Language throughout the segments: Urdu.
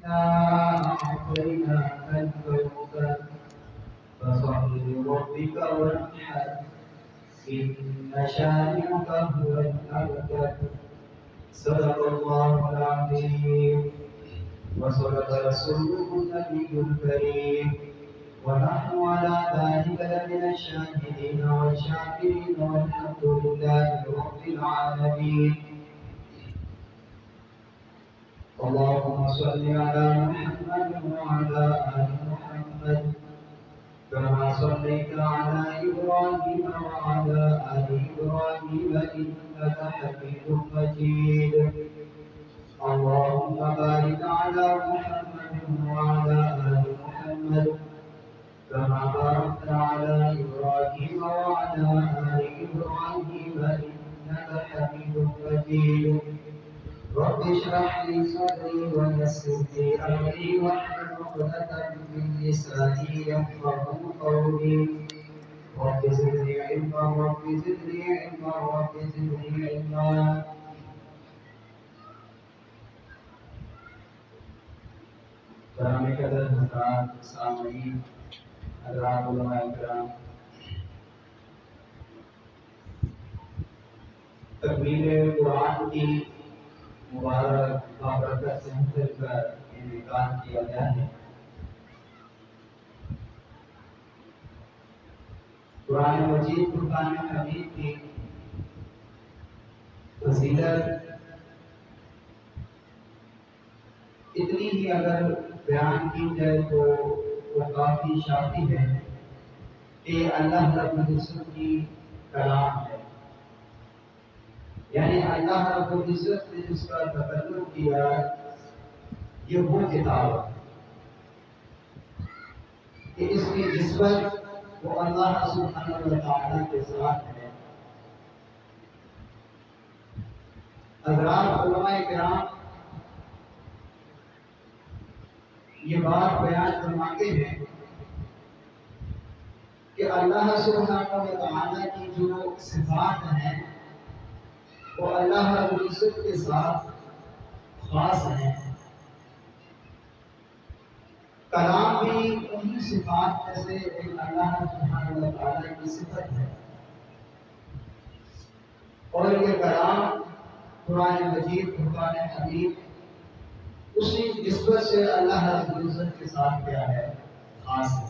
أعطيناك الكوثر فصل لربك وانحر إن شانئك هو الأبتر صدق الله العظيم وصدق رسوله النبي الكريم ونحن على ذلك لمن الشاهدين والشاكرين والحمد لله رب العالمين. اللهم صل على محمد وعلى آل محمد كما صليت على إبراهيم وعلى آل إبراهيم إنك حميد مجيد. اللهم بارك على محمد وعلى آل محمد كما باركت على إبراهيم وعلى آل إبراهيم إنك حميد مجيد. رب اشرح لي صدري ويسر لي أمري واحلل عقدة من لساني يفقهوا قولي. رب زدني علما رب زدني علما رب زدني علما. کرام قدر حضرات، سامعین، حضرات علماء کرام، تکمیل قرآن کی مبارک بابرکت سے مل کر انعقاد کیا گیا ہے۔ قرآن مجید فرقان حمید کی فضیلت اتنی ہی اگر بیان کی جائے تو وہ کافی شافی ہے کہ اللہ رب العزت کی کلام ہے، یعنی اللہ رب العزت نے جس کا تکلم کیا یہ وہ کتاب ہے کہ اس کی نسبت وہ اللہ سبحانہ و تعالیٰ کے ساتھ ہے۔ حضرات علماء کرام یہ بات بیان فرماتے ہیں کہ اللہ سبحانہ و تعالیٰ کی جو صفات ہیں وہ اللہ رب العزت کے ساتھ خاص ہیں۔ کلام بھی انہی صفات میں سے ایک اللہ سبحانہ و تعالیٰ کی صفت ہے، اور یہ کلام قرآن مجید فرقان حمید اسی نسبت سے اللہ رب العزت کے ساتھ کیا ہے، خاص ہے۔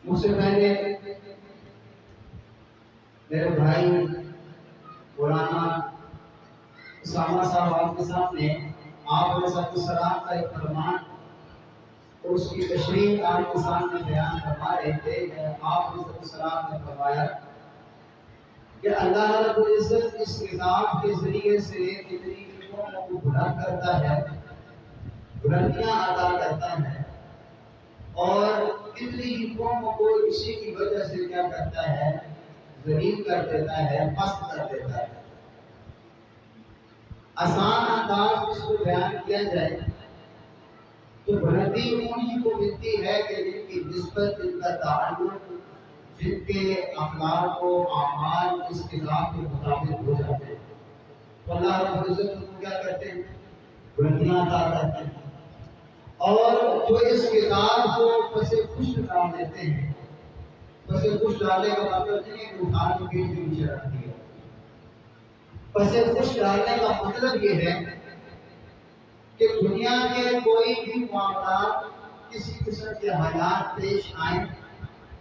مجھ سے پہلے میرے بھائی مولانا اسامہ صاحب آپ کے سامنے آپ علیہ السلام کا ایک فرمان اور اس کی تشریح آپ کے سامنے بیان فرما رہے تھے۔ آپ علیہ السلام نے فرمایا کہ اللہ رب العزت اس کتاب کے ذریعے سے کتنی قوموں کو بلند کرتا ہے، بلندیاں عطا کرتا ہے، اور کتنی قوموں کو اسی کی وجہ سے کیا کرتا ہے، ذلیل کر دیتا ہے، پست کر دیتا ہے۔ آسان انداز اس کو بیان کیا جائے تو بلندی انہی کو ملتی ہے کہ جن کی نسبت، جن کا تعلق، جن کے اخلاق و اعمال اس کتاب کے مطابق ہو جاتے ہیں، تو اللہ رب العزت کو کیا کرتے ہیں، بلندیاں عطا کرتے ہیں۔ اور جو اس کتاب کو پس پشت ڈال دیتے ہیں، پس پشت ڈالنے کا مطلب نہیں ہے کہ اٹھا کے پیٹ کے نیچے رکھ دیا۔ پس پشت ڈالنے کا مطلب یہ ہے کہ دنیا کے کوئی بھی معاملات، کسی قسم کے حالات پیش آئیں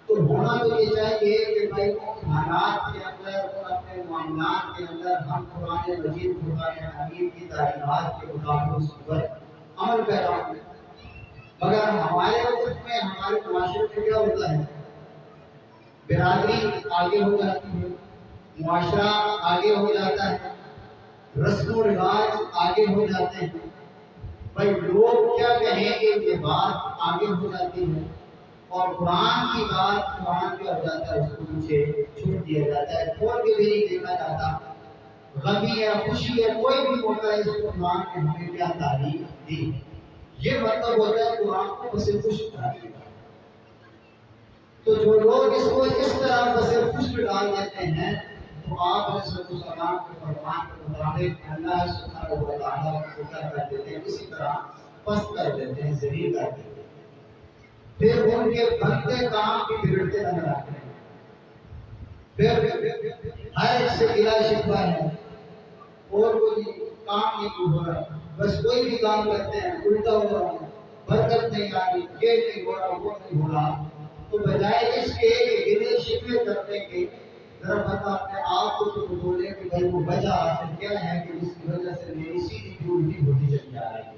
تو ہونا تو یہ چاہیے کہ بھائی ان حالات کے اندر اور اپنے معاملات کے اندر ہم قرآن مجید فرقان حمید کی تعلیمات کے مطابق اس پر عمل پیرا ہوں۔ مگر ہمارے وقت میں، ہمارے معاشرے میں کیا ہوتا ہے، برادری آگے ہو جاتی ہے، معاشرہ آگے ہو جاتا ہے، رسم و رواج آگے ہو جاتے ہیں، بھائی لوگ کیا کہیں گے یہ بات آگے ہو جاتی ہے، اور قرآن کی بات قرآن کیا ہو جاتا ہے، اس کو پیچھے چھوڑ دیا جاتا ہے، کھول کے بھی نہیں دیکھا جاتا۔ غمی ہے، خوشی ہے، کوئی بھی ہوتا ہے، اس کو قرآن نے ہمیں کیا تعلیم دی، یہ مطلب ہوتا ہے قرآن کو بس خوش ڈالنے کا۔ تو جو لوگ اس کو اس طرح بس خوش ڈال دیتے ہیں تو آپ علیہ السلام کے فرمان کے مطابق اللہ سبحانہ و تعالیٰ کو کیا کر دیتے ہیں، اسی طرح پست کر دیتے ہیں، ذلیل کر دیتے ہیں. پھر ان کے بنتے کام بھی بگڑتے نظر آتے ہیں. پھر ہر ایک سے گلا شکوہ ہے اور کوئی کام نہیں ہو رہا، بس کوئی بھی کام کرتے ہیں الٹا ہو رہا ہے، برکت نہیں آ رہی، یہ نہیں ہو رہا، وہ نہیں ہو رہا. تو بجائے اس کے گلے شکوے کرنے کے ذرا بتا اپنے آپ کو تو بولے کہ بھائی وہ وجہ آخر کیا ہے کہ جس کی وجہ سے میری سیدھی ڈیوٹی ہوتی چلی جا رہی ہے.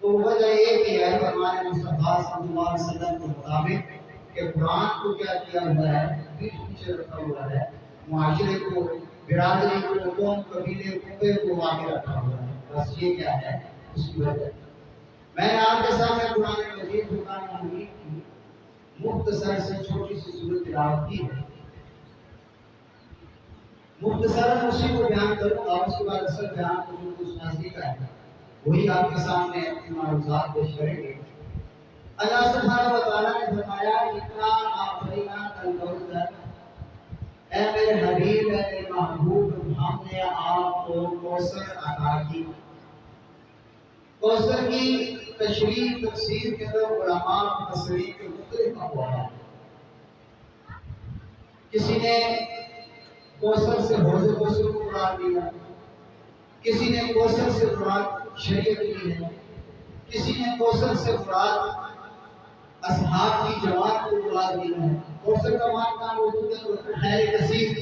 تو وجہ ایک ہی ہے فرمان مصطفیٰ صلی اللہ علیہ وسلم کے مطابق کہ قرآن کو کیا کیا ہوا ہے، پیچھے پیچھے رکھا ہوا ہے، معاشرے کو، برادری کو، قوم، قبیلے، کنبے کو آگے رکھا ہوا ہے. بس یہ کیا ہے اس کی وجہ. میں نے آپ کے سامنے قرآن مجید قرآن حمید کی مختصر سے چھوٹی سی صورت تلاوت کی ہے. مختصر اسی کو بیان کروں گا، اس کے بعد اصل بیان کو جو کچھ نازل کا ہے وہی آپ کے سامنے اپنی معروضات پیش کریں گے. اللہ سبحانہ و تعالیٰ نے فرمایا اتنا آفرینا کالکوثر، اے میرے حبیب، اے میرے محبوب، ہم نے آپ کو کوثر عطا کی. کوثر کی تشریح تفسیر کے اندر علماء مفسرین کے مختلف اقوال ہیں. کسی نے کوثر سے حوض کوثر کو مراد لیا، کسی نے کوثر سے مراد شریعت لی ہے، کسی نے کوثر سے مراد اصحاب کی جماعت کو مراد لیا ہے. کوثر کا معنی اردو میں خیر کثیر،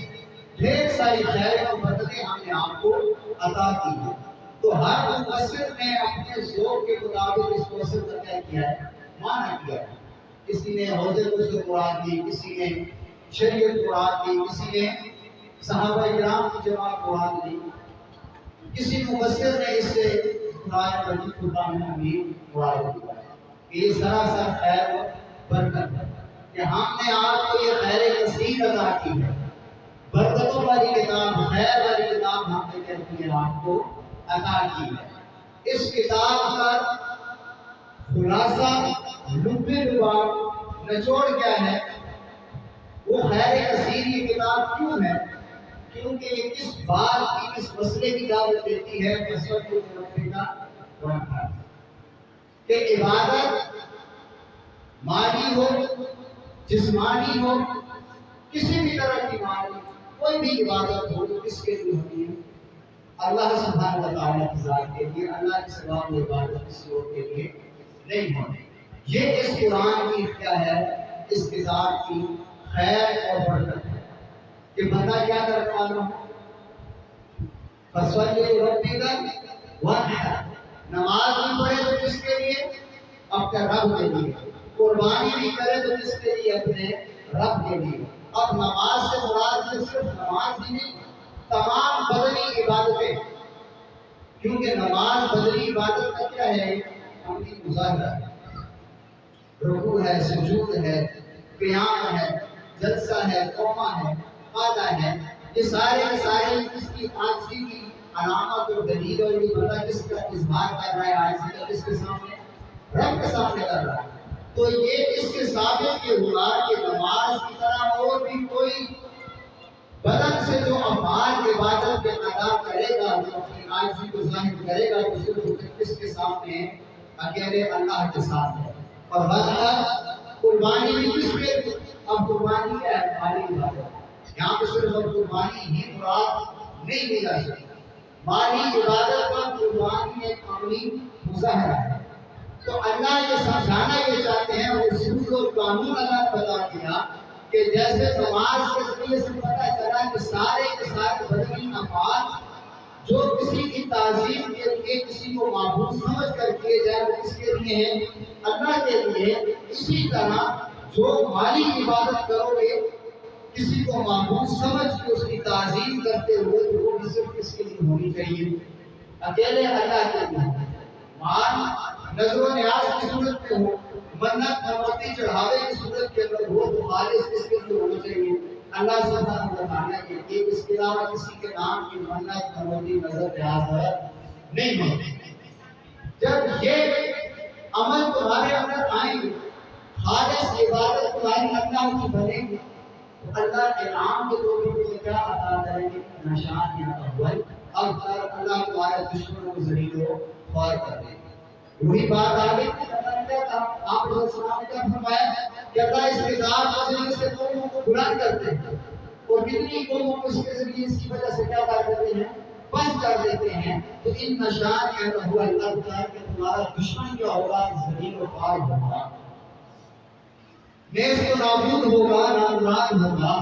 ڈھیر ساری خیر اور برکتیں ہم نے آپ کو عطا کی ہیں. تو ہر مفسر نے اپنے ذوق کے مطابق اس کوثر کا کیا کیا ہے، معنی کیا ہے. کسی نے حوض کوثر مراد لی، کسی نے شریعت مراد لی، کسی نے صحابہ کرام کی جماعت مراد لی، کسی مفسر نے اس سے قرآن مجید کو تعمیر مراد لیا. یہ سراسر خیر و برکت ہے کہ ہم نے آپ کو یہ خیر کثیر عطا کی ہے. برکتوں والی کتاب، خیر والی کتاب ہم نے کہتی ہے آپ کو عطا کی ہے. اس کتاب کا خلاصہ، لب لباب، نچوڑ کیا ہے؟ وہ خیر کثیر یہ کتاب کیوں ہے؟ کیونکہ یہ کس بات کی، کس مسئلے کی دعوت دیتی ہے؟ مسئلہ کو ربی کا بنتا ہے کہ عبادت مالی ہو، جسمانی ہو، کسی بھی طرح کی مالی کوئی بھی عبادت ہو تو کس کے لیے ہوتی ہے؟ اللہ سبحانہ و تعالیٰ کی ذات کے لیے. اللہ کے سوا وہ عبادت کسی اور کے لیے نہیں ہوتی. یہ اس قرآن کی کیا ہے، اس کتاب کی خیر اور برکت ہے کہ بندہ کیا کرتا ہے، فصلی ربک وانحر، نماز بھی پڑھے تو کس کے لیے؟ اپنے رب کے لیے. قربانی بھی کرے تو کس کے لیے؟ اپنے رب کے لیے. اب نماز سے مراد صرف نماز ہی نہیں، تمام بدنی عبادتیں، کیونکہ نماز بدنی عبادت کا کیا ہے، عملی مظاہرہ ہے. رکوع ہے، سجود ہے، قیام ہے، جلسہ ہے، قومہ ہے، قعدہ ہے. یہ سارے اس کی عاجزی کی علامت اور دلیل، اور یہ بندہ کس کا اظہار کر رہا ہے عاجزی کا، کس کے سامنے؟ رب کے سامنے کر رہا ہے. تو یہ اس کے ثابت کے ہوا کہ نماز کی طرح اور بھی کوئی بدن سے جو افعال عبادت کے ادا کرے گا، جو اپنی عاجزی کو ظاہر کرے گا، تو صرف کس کے سامنے؟ اکیلے اللہ کے سامنے. اور بس قربانی بھی کس پہ؟ اب قربانی کیا ہے؟ مالی عبادت. یہاں پہ صرف قربانی ہی مراد نہیں لی جا سکتی. مالی عبادت کا قربانی ایک عملی مظاہرہ ہے. تو اللہ یہ سمجھانا یہ چاہتے ہیں، اور اصول اور قانون اللہ بتا دیا کہ جیسے نماز کے ذریعے سے پتہ چلا کہ سارے کے سارے بدنی افعال جو کسی کی تعظیم کے لیے، کسی کو معبود سمجھ کر کیے جائے، وہ کس کے لیے ہیں؟ اللہ کے لیے. اسی طرح جو مالی عبادت کرو گے کسی کو معبود سمجھ کے اس کی تعظیم کرتے ہوئے، تو وہ بھی صرف کس کے لیے ہونی چاہیے؟ اکیلے اللہ کے لیے. مال نظر و نیاز کی صورت میں ہو، منت منوتی چڑھاوے کی صورت کے اندر ہو، تو خالص کس کے لیے ہونا چاہیے؟ اللہ سبحانہ و تعالیٰ کے لیے. اس کے علاوہ کسی کے نام کی منت منوتی نظر نیاز نہیں ہوتی. جب یہ عمل تمہارے اندر آئیں گے، خالص عبادت تمہاری اللہ کی بنے گی، اللہ انعام کے طور پر تمہیں کیا عطا کریں گے؟ نشان یا اول اب اللہ تمہارے دشمنوں کو ذلیل و خوار کر دیں گے۔ وہی بات آگے آپ نے فرمایا کہ اللہ اس کتاب کے ذریعے سے قوموں کو بلند کرتے ہیں اور کتنی قوموں کو اس کے ذریعے اس کی وجہ سے کیا کر دیتے ہیں؟ بند کر دیتے ہیں۔ تو ان نشان یا ہوا اللہ تعالیٰ کہ تمہارا دشمن کیا ہوگا؟ ذلیل و خوار ہوگا، نیز و نابود ہوگا، نامراد ہوگا۔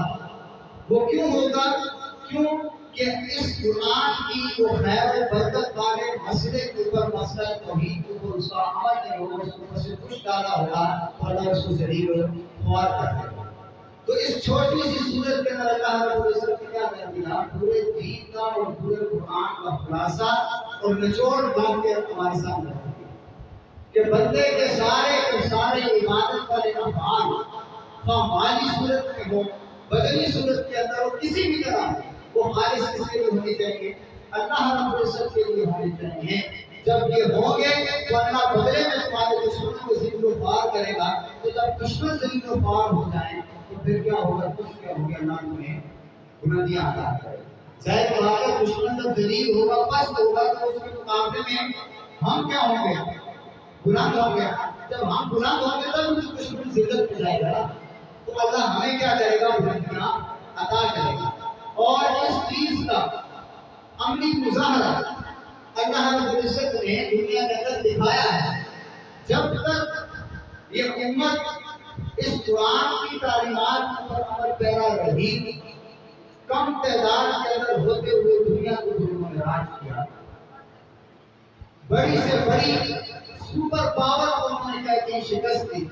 وہ کیوں ہوگا؟ کیوں کہ اس قرآن کی وہ خیر و برکت والے مسئلے کے اوپر، مسئلہ توحید کے اوپر اس کا عمل نہیں ہوگا، اس کو سے کچھ ڈالا ہوگا تو اللہ اس کو ذلیل و خوار کر دے گا۔ تو اس چھوٹی سی صورت کے اندر اللہ رب العزت نے کیا کر دیا؟ پورے دین کا اور پورے قرآن کا خلاصہ اور نچوڑ بات کے ہمارے سامنے رکھ دیا کہ بندے کے سارے عبادت والے افعال خواہ مالی صورت میں ہو، بدنی صورت کے اندر ہو، کسی بھی طرح وہ خالص کس کے لیے ہونی چاہیے؟ اللہ رب العزت کے لیے ہونی چاہیے۔ جب یہ ہوں گے تو اللہ بدلے میں تمہارے دشمنوں کو ذلیل و خوار کرے گا۔ تو جب دشمن ذلیل و خوار ہو جائیں تو پھر کیا ہوگا؟ کچھ کیا ہوگا؟ اللہ تمہیں بلندیاں عطا کرے گا۔ ظاہر بات ہے دشمن جب ذلیل ہوگا، پست ہوگا تو اس کے مقابلے میں ہم کیا ہوں گے؟ بلند ہو گیا۔ جب ہم بلند ہوں گے تب مجھے دشمن ذلت پہ جائے گا، تو اللہ ہمیں کیا کرے گا؟ بلندیاں عطا کرے گا۔ اور اس چیز کا عملی مظاہرہ اللہ رب العزت نے دنیا کے اندر دکھایا ہے۔ جب تک یہ امت اس قرآن کی تعلیمات پر عمل پیرا رہی، کم تعداد کے اندر ہوتے ہوئے دنیا کو ظلموں نے راج کیا۔ بڑی سے بڑی سپر پاور کو انہوں نے کہتے ہیں شکست دی،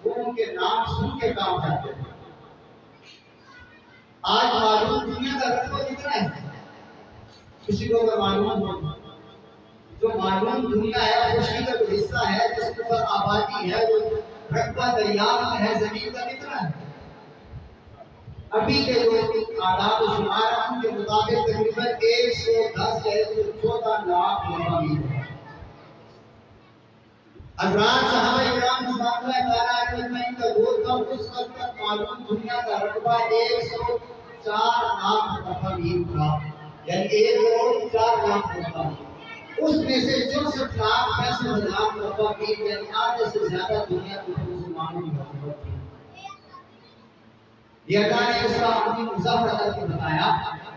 وہ ان کے نام سن کے کام کرتے ہیں۔ آج معلوم دنیا کا رقبہ کتنا ہے؟ کسی کو اگر معلوم ہو، جو معلوم دنیا ہے خوشی کا جو حصہ ہے جس کے اوپر آبادی ہے، جو رقبہ دریافت ہے زمین کا کتنا ہے؟ ابھی کے جو اعداد و شمار ہیں ان کے مطابق تقریباً 110 یا 114 لاکھ مقامی ہے۔ حضرات صحابہ اکرام رضوان اللہ تعالیٰ عنہ کا دور تھا، اس وقت تک معلوم دنیا کا رقبہ 104 لاکھ مقامی تھا، یعنی 1,04,00,000 مقامی۔ اس میں سے 64,65,000 مقامی یعنی آدھے سے زیادہ دنیا کے مسلمانوں کی حکومت تھی۔ یہ اللہ نے اس کا اپنی مظاہرہ کر کے بتایا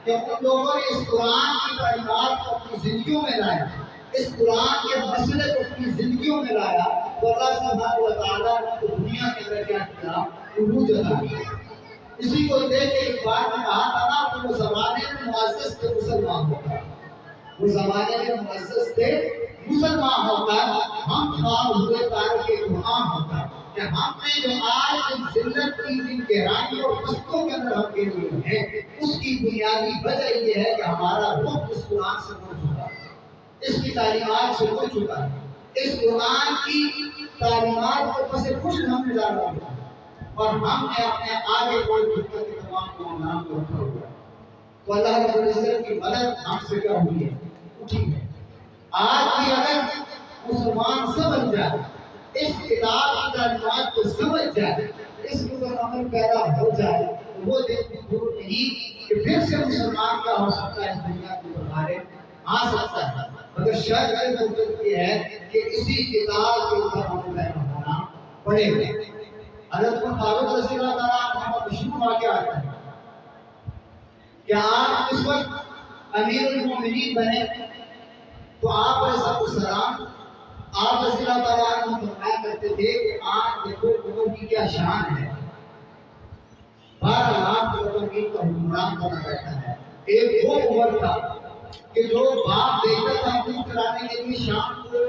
کہ ان لوگوں نے اس قرآن کی تعلیمات کو اپنی زندگیوں میں لایا، اس قرآن کے مسئلے کو اپنی زندگیوں میں لایا، تو اللہ سبحانہ و تعالیٰ نے دنیا کے اندر کیا کیا؟ عروج عطا کیا۔ اسی کو دیکھ کے ایک بات نے کہا تھا نا کہ وہ زمانے میں معزز تھے مسلمان ہوتا، وہ زمانے میں معزز تھے مسلمان ہوتا، ہم خواب ہوئے تاکہ قرآن ہوتا کہ ہم نے جو آج ان ذلت کی ان گہرائیوں اور پستوں کے اندر ہم گئے ہوئے ہیں، اس کی بنیادی وجہ یہ ہے کہ ہمارا رخ اس قرآن سے مڑ چکا ہے، اس کی تعلیمات سے مڑ چکا ہے، اس قرآن کی تعلیمات کو پس پشت ہم نے ڈالا ہوا ہے، اور ہم نے اپنے آگے کوئی دنیا کے تمام معاملات کو رکھا ہوا ہے۔ تو اللہ رب العزت کی مدد ہم سے کیا ہوئی ہے؟ اٹھی ہے۔ آج بھی اگر مسلمان سمجھ جائے، اس کتاب کی تعلیمات کو سمجھ جائے، اس کے اوپر عمل پیدا ہو جائے، تو وہ دن دور نہیں کہ پھر سے مسلمان کیا ہو سکتا ہے؟ اس دنیا کے اوپر غالب آ سکتا ہے، مگر شرط یہ ہے کہ اسی کتاب کے اوپر عمل پیدا ہونا پڑے گا۔ حضرت فاروق رضی اللہ تعالیٰ عنہ کا مشہور واقعہ آتا ہے کہ آپ اس وقت امیر المومنین بنے، تو آپ علیہ السلام آپ رضی اللہ تعالیٰ عنہ فرمایا کرتے تھے کہ آج دیکھو عمر کی کیا شان ہے، 12 لاکھ مقامین کا حکمران بنا بیٹھا ہے۔ ایک وہ عمر تھا کہ جو باپ بیٹا تھا اونٹ چرانے کے لیے شام کو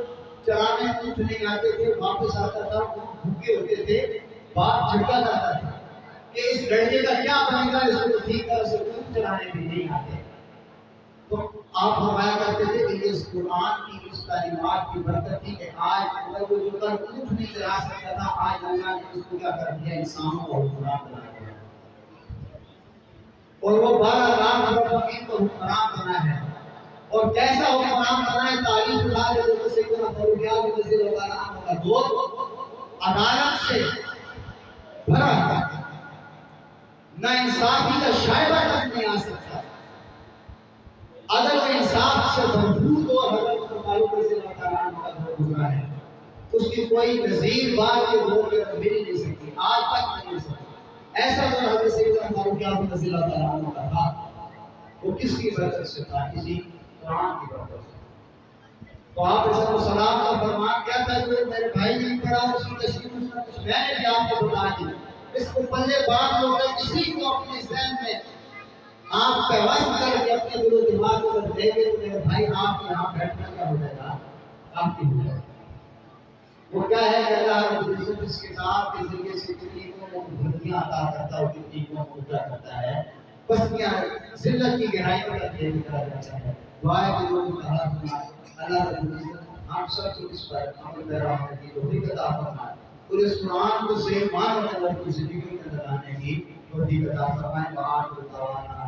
چرانے اونٹ نہیں آتے تھے، واپس آتا تھا، بھوکے ہوتے تھے، باپ جھٹکا کرتا تھا کہ اس لڑکے کا کیا بنے گا، اس کو ٹھیک طرح سے اونٹ چرانے بھی نہیں آتے۔ تو آپ فرمایا کرتے تھے کہ اس قرآن کی اس تعلیمات کی برکت تھی کہ آج اگر وہ جو کل اونٹ نہیں چلا سکتا تھا، آج اللہ نے اس کو کیا کر دیا؟ انسانوں کو حکمران بنا دیا، اور وہ 12 لاکھ مقامین کو حکمران بنا ہے۔ اور کیسا حکمران بنا ہے؟ تعلیم اللہ علیہ وسلم سیدنا فاروق رضی اللہ عنہ کا دور عدالت سے بھرا ہے، نہ انصافی کا شائبہ تک نہیں آ سکتا. عدل و انصاف سے بھرپور وہ حضرت فاروق رضی اللہ تعالیٰ عنہ کا دور گزرا ہے. اس کی کوئی نظیر بات کے دور میں مل نہیں سکتی، آج تک نہیں مل سکتی. ایسا جو حضرت سیدنا فاروق اعظم رضی اللہ تعالیٰ عنہ کا تھا، وہ کس کی برکت سے تھا؟ اسی قرآن کی برکت سے. تو آپ علیہ السلام کا فرمان کیا تھا؟ جو میرے بھائی نے پڑھا اس کی تشریح میں نے بھی آپ کو بتا دی. اس کو پلے باندھ لو گے، کسی کو اپنے ذہن میں آپ پیوست کر کے اپنے دل و دماغ کو دے گے تو میرے بھائی آپ یہاں بیٹھنا کیا ہو جائے گا؟ آپ کی ہو جائے گا. وہ کیا ہے کہ اللہ رب العزت اس کتاب کے ذریعے سے کتنی کو بھرتیاں عطا کرتا ہے اور کتنی کو پورا کرتا ہے. پستیاں ذلت کی گہرائی پر رکھنے کرا جاتا ہے. دعائیں کہ جو کہا سنا اللہ رب العزت ہم سب کو اس پر عمل پیرا ہونے کی توفیق عطا فرمائے اور اس قرآن کو صحیح معنوں میں اپنی زندگی میں لانے کی توفیق عطا فرمائے. وآخر دعوانا